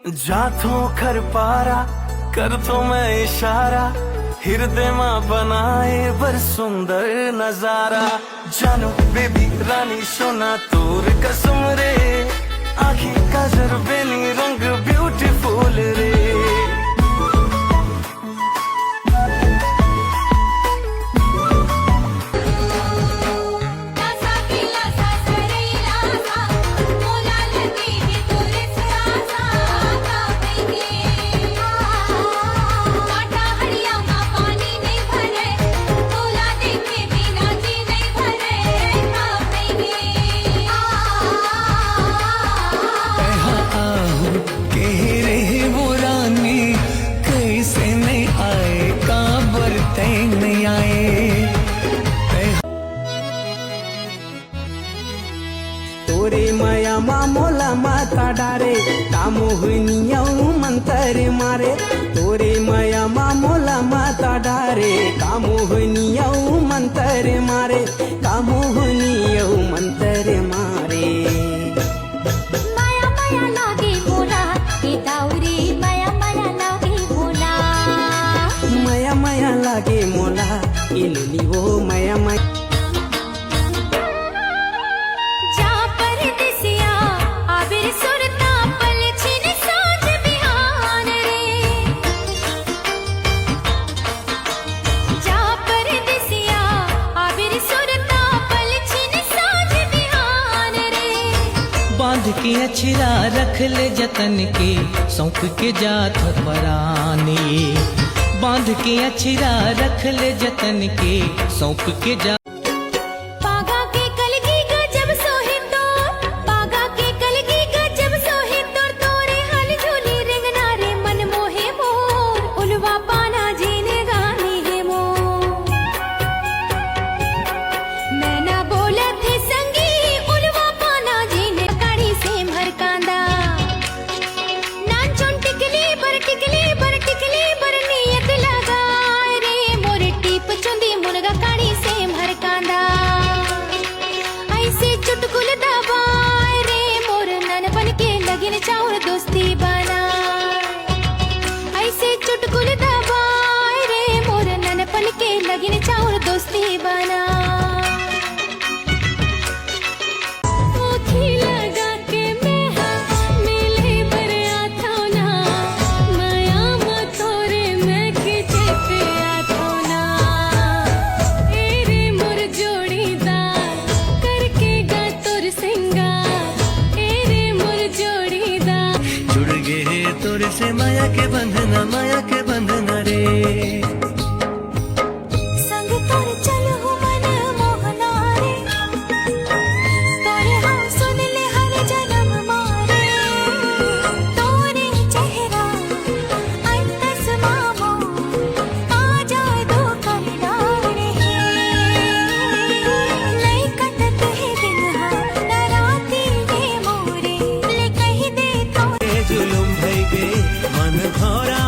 जाथो खर पारा कर तो मैं इशारा हृदय में बनाए बर सुंदर नजारा जानो बेबी रानी सोना तोर कसम रे आखी काजर बेनी रंग ब्यूटीफुल रे तोरे माया मोला माता डारे कामोहनिया मंतर मारे तोरे माया मोला माता डारे कामोहनिया मंतर मारे कामोहनिया मंतर मारे माया माया लागे मोला के तावरे माया माया लागे मोला माया माया लागे मोला इलली वो माया माया बांध के अछरा रख ले जतन के सौंप के जात पराने बांध के अछरा रख ले जतन के सौंप के जा पागा के कलगी गजब सोहिंदो पागा के कलगी गजब सोहिंदो तोरे हल झूली रिंगना रे मन मोहे मोर उलवा पाना जीने गानी है मोर मैं ना बोले थे संगी उलवा पाना जीने काड़ी से भर कांदा नान चुन टिकली बर नियत लगा रे मोर टीप चुंदी मुनगा काड़ी से भर कांदा ऐसे चुटकुल दबाए रे मोर नन बन के लगिन चाउर दोस्ती बना ऐसे चुटकुल दबाए रे मोर नन बन के लगिन चाउर दोस्ती बना तोरे से माया के बंधना रे संग तोर चल हूँ मन मोहना रे तोरे हाँ सुन ले हर जन्म मारे तोरे चेहरा अंतस मामो आ जाए दो कलडारे लई कटत है दिन हा न राती ये मोरे ले कही दे तो जुलुम भई गे मन भौरा